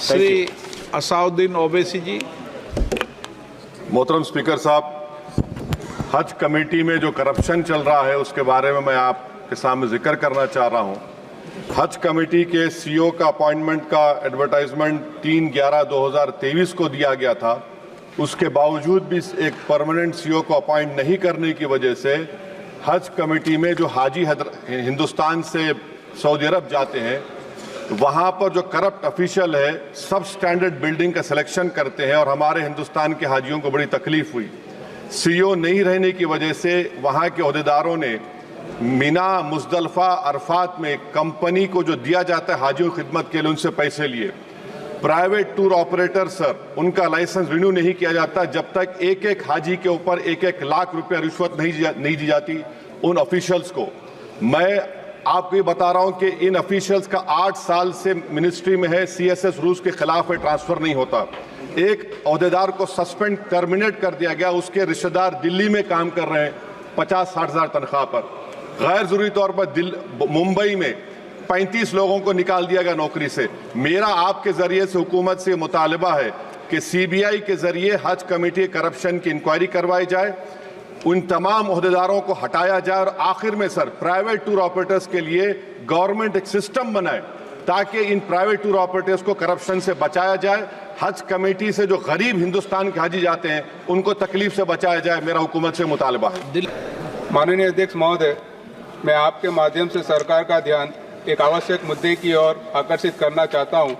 श्री असाउद्दीन ओवैसी जी। मोहतरम स्पीकर साहब, हज कमेटी में जो करप्शन चल रहा है उसके बारे में मैं आपके सामने जिक्र करना चाह रहा हूं। हज कमेटी के सीईओ का अपॉइंटमेंट का एडवर्टाइजमेंट 3/11/2023 को दिया गया था। उसके बावजूद भी एक परमानेंट सीईओ को अपॉइंट नहीं करने की वजह से हज कमेटी में जो हाजी हिंदुस्तान से सऊदी अरब जाते हैं वहां पर जो करप्ट ऑफिशियल है सब स्टैंडर्ड बिल्डिंग का सिलेक्शन करते हैं और हमारे हिंदुस्तान के हाजियों को बड़ी तकलीफ हुई। सीईओ नहीं रहने की वजह से वहां के अहदेदारों ने मीना, मुजदलफा, अरफात में कंपनी को जो दिया जाता है हाजियों की खिदमत के लिए उनसे पैसे लिए। प्राइवेट टूर ऑपरेटर सर, उनका लाइसेंस रिन्यू नहीं किया जाता जब तक एक एक हाजी के ऊपर 1-1 लाख रुपया रिश्वत नहीं दी जाती उन ऑफिशियल्स को। मैं आपको ये बता रहा हूं कि इन ऑफिशियल्स का 8 साल से मिनिस्ट्री में है, सीएसएस रूल्स के खिलाफ है, ट्रांसफर नहीं होता। एक अहदेदार को सस्पेंड टर्मिनेट कर दिया गया, उसके रिश्तेदार दिल्ली में काम कर रहे हैं 50-60 हज़ार तनख्वाह पर। गैर जरूरी तौर पर मुंबई में 35 लोगों को निकाल दिया गया नौकरी से। मेरा आपके जरिए से हुकूमत से मुतालबा है कि सीबीआई के जरिए हज कमेटी करप्शन की इंक्वायरी करवाई जाए, उन तमाम अहदेदारों को हटाया जाए और आखिर में सर प्राइवेट टूर ऑपरेटर्स के लिए गवर्नमेंट एक सिस्टम बनाए ताकि इन प्राइवेट टूर ऑपरेटर्स को करप्शन से बचाया जाए। हज कमेटी से जो गरीब हिंदुस्तान के हाजी जाते हैं उनको तकलीफ से बचाया जाए, मेरा हुकूमत से मुतालबा है। माननीय अध्यक्ष महोदय, मैं आपके माध्यम से सरकार का ध्यान एक आवश्यक मुद्दे की ओर आकर्षित करना चाहता हूं।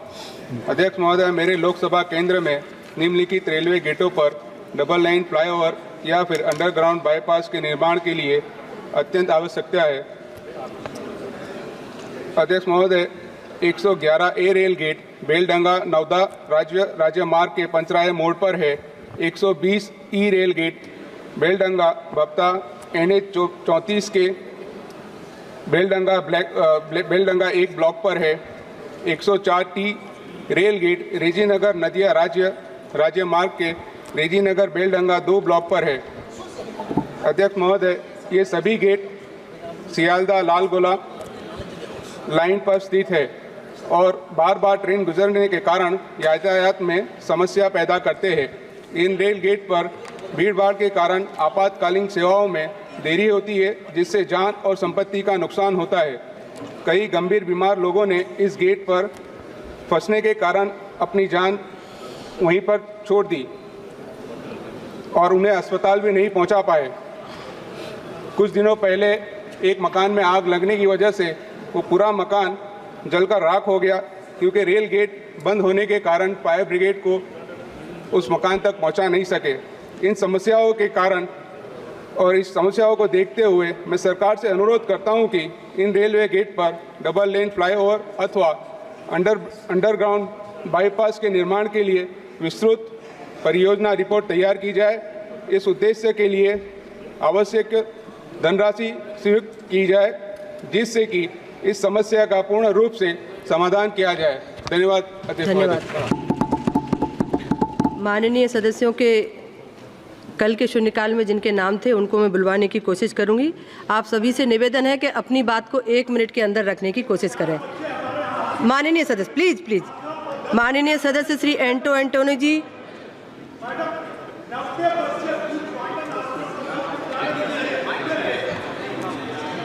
अध्यक्ष महोदय, मेरे लोकसभा केंद्र में निम्नलिखित रेलवे गेटों पर डबल लाइन फ्लाईओवर या फिर अंडरग्राउंड बाईपास के निर्माण के लिए अत्यंत आवश्यकता है। अध्यक्ष महोदय, 111 ए रेल गेट बेलडंगा नवदा राज्य मार्ग के पंचराय मोड़ पर है। 120 ई रेल गेट बेलडंगा बप्ता NH 34 के बेलडंगा 1 ब्लॉक पर है। 104 टी रेल गेट रेजीनगर नदिया राज्य मार्ग के रेजीनगर बेलडंगा 2 ब्लॉक पर है। अध्यक्ष महोदय, ये सभी गेट सियालदा लालगोला लाइन पर स्थित है और बार बार ट्रेन गुजरने के कारण यातायात में समस्या पैदा करते हैं। इन रेल गेट पर भीड़भाड़ के कारण आपातकालीन सेवाओं में देरी होती है जिससे जान और संपत्ति का नुकसान होता है। कई गंभीर बीमार लोगों ने इस गेट पर फंसने के कारण अपनी जान वहीं पर छोड़ दी और उन्हें अस्पताल भी नहीं पहुंचा पाए। कुछ दिनों पहले एक मकान में आग लगने की वजह से वो पूरा मकान जलकर राख हो गया क्योंकि रेल गेट बंद होने के कारण फायर ब्रिगेड को उस मकान तक पहुंचा नहीं सके। इन समस्याओं के कारण और इस समस्याओं को देखते हुए मैं सरकार से अनुरोध करता हूं कि इन रेलवे गेट पर डबल लेन फ्लाईओवर अथवा अंडरग्राउंड बाईपास के निर्माण के लिए विस्तृत परियोजना रिपोर्ट तैयार की जाए। इस उद्देश्य के लिए आवश्यक धनराशि स्वीकृत की जाए जिससे कि इस समस्या का पूर्ण रूप से समाधान किया जाए। धन्यवाद अध्यक्ष महोदय। माननीय सदस्यों के कल के शून्यकाल में जिनके नाम थे उनको मैं बुलवाने की कोशिश करूंगी। आप सभी से निवेदन है कि अपनी बात को 1 मिनट के अंदर रखने की कोशिश करें। माननीय सदस्य प्लीज। माननीय सदस्य श्री एंटोनी जी,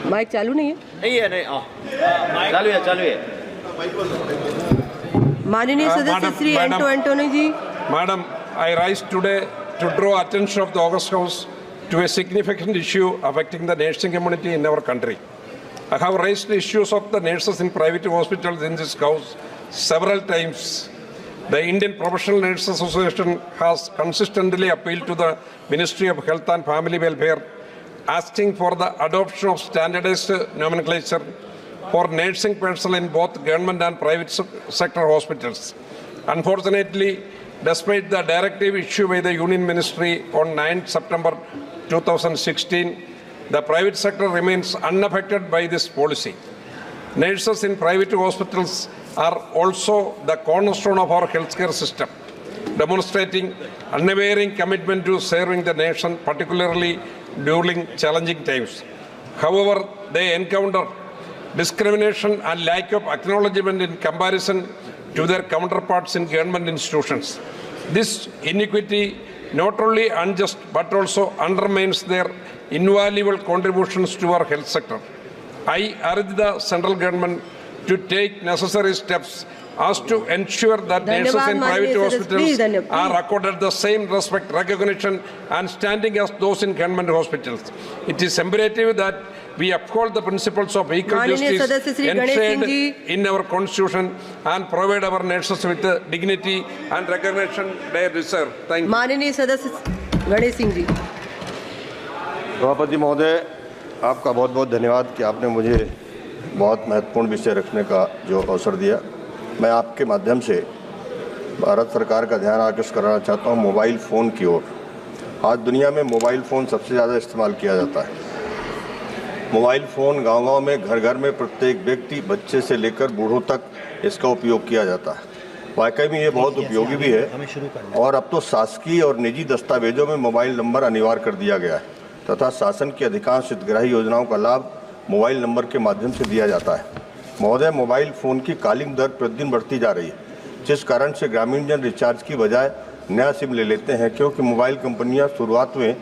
माइक चालू नहीं है? चालू है। माननीय सदस्य श्री एंटोनी जी। Madam, I rise today to draw attention of the August House to a significant issue affecting the nursing community in our country. I have raised issues of the nurses in private hospitals in this house several times. The Indian Professional Nurses Association has consistently appealed to the Ministry of Health and Family Welfare, asking for the adoption of standardized nomenclature for nursing personnel in both government and private sector hospitals. Unfortunately, despite the directive issued by the Union Ministry on 9 September 2016, the private sector remains unaffected by this policy. Nurses in private hospitals are also the cornerstone of our healthcare system, demonstrating unwavering commitment to serving the nation, particularly during challenging times. However, they encounter discrimination and lack of acknowledgement in comparison to their counterparts in government institutions. This inequity not only unjust but also undermines their invaluable contributions to our health sector. I urge the central government to take necessary steps as to ensure that nurses in private hospitals are accorded the same respect, recognition and standing as those in government hospitals. It is imperative that we uphold the principles of equal justice enshrined in our constitution and provide our nurses with the dignity and recognition they deserve. Thank you. माननीय सदस्य गणेश सिंह जी। सभापति महोदय, आपका बहुत बहुत धन्यवाद कि आपने मुझे बहुत महत्वपूर्ण विषय रखने का जो अवसर दिया। मैं आपके माध्यम से भारत सरकार का ध्यान आकर्षित कराना चाहता हूँ मोबाइल फ़ोन की ओर। आज दुनिया में मोबाइल फ़ोन सबसे ज़्यादा इस्तेमाल किया जाता है। मोबाइल फ़ोन गांव-गांव में, घर घर में प्रत्येक व्यक्ति, बच्चे से लेकर बूढ़ों तक इसका उपयोग किया जाता है। वाकई में ये बहुत उपयोगी भी है और अब तो शासकीय और निजी दस्तावेजों में मोबाइल नंबर अनिवार्य कर दिया गया है तथा शासन की अधिकांश हितग्राही योजनाओं का लाभ मोबाइल नंबर के माध्यम से दिया जाता है। महोदय, मोबाइल फ़ोन की कॉलिंग दर प्रतिदिन बढ़ती जा रही है, जिस कारण से ग्रामीण जन रिचार्ज की बजाय नया सिम ले लेते हैं, क्योंकि मोबाइल कंपनियां शुरुआत में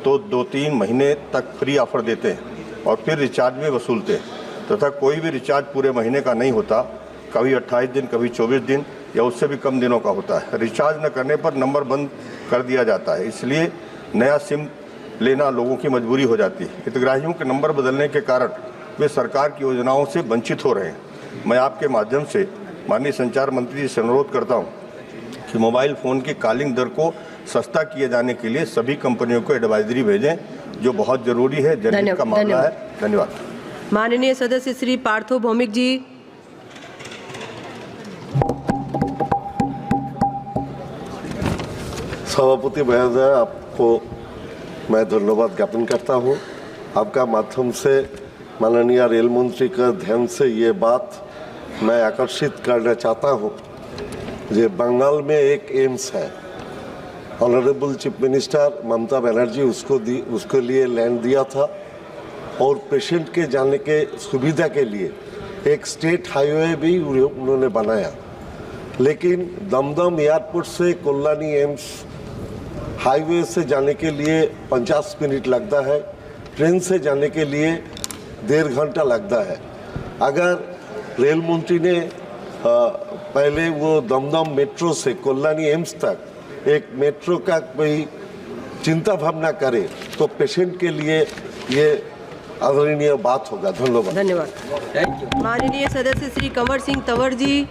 तो 2-3 महीने तक फ्री ऑफर देते हैं और फिर रिचार्ज भी वसूलते हैं तथा कोई भी रिचार्ज पूरे महीने का नहीं होता, कभी 28 दिन, कभी 24 दिन या उससे भी कम दिनों का होता है। रिचार्ज न करने पर नंबर बंद कर दिया जाता है, इसलिए नया सिम लेना लोगों की मजबूरी हो जाती है। हितग्राहियों के नंबर बदलने के कारण वे सरकार की योजनाओं से वंचित हो रहे हैं। मैं आपके माध्यम से माननीय संचार मंत्री जी से अनुरोध करता हूं कि मोबाइल फ़ोन की कॉलिंग दर को सस्ता किए जाने के लिए सभी कंपनियों को एडवाइजरी भेजें, जो बहुत जरूरी है, जनहित का मामला है। धन्यवाद। माननीय सदस्य श्री पार्थो भौमिक जी। सभापति महोदय, आपको मैं धन्यवाद ज्ञापन करता हूं। आपका माध्यम से माननीय रेल मंत्री का ध्यान से ये बात मैं आकर्षित करना चाहता हूं। ये बंगाल में एक एम्स है, honourable chief minister Mamata Banerjee उसके लिए लैंड दिया था और पेशेंट के जाने के सुविधा के लिए एक स्टेट हाईवे भी उन्होंने बनाया। लेकिन दमदम एयरपोर्ट से कल्याणी एम्स हाईवे से जाने के लिए 50 मिनट लगता है, ट्रेन से जाने के लिए 1.5 घंटा लगता है। अगर रेल मंत्री ने पहले वो दमदम मेट्रो से कल्याणी एम्स तक एक मेट्रो का कोई चिंता भावना करे तो पेशेंट के लिए ये आदरणीय बात होगा। धन्यवाद। धन्यवाद। माननीय सदस्य श्री कंवर सिंह तंवर जी।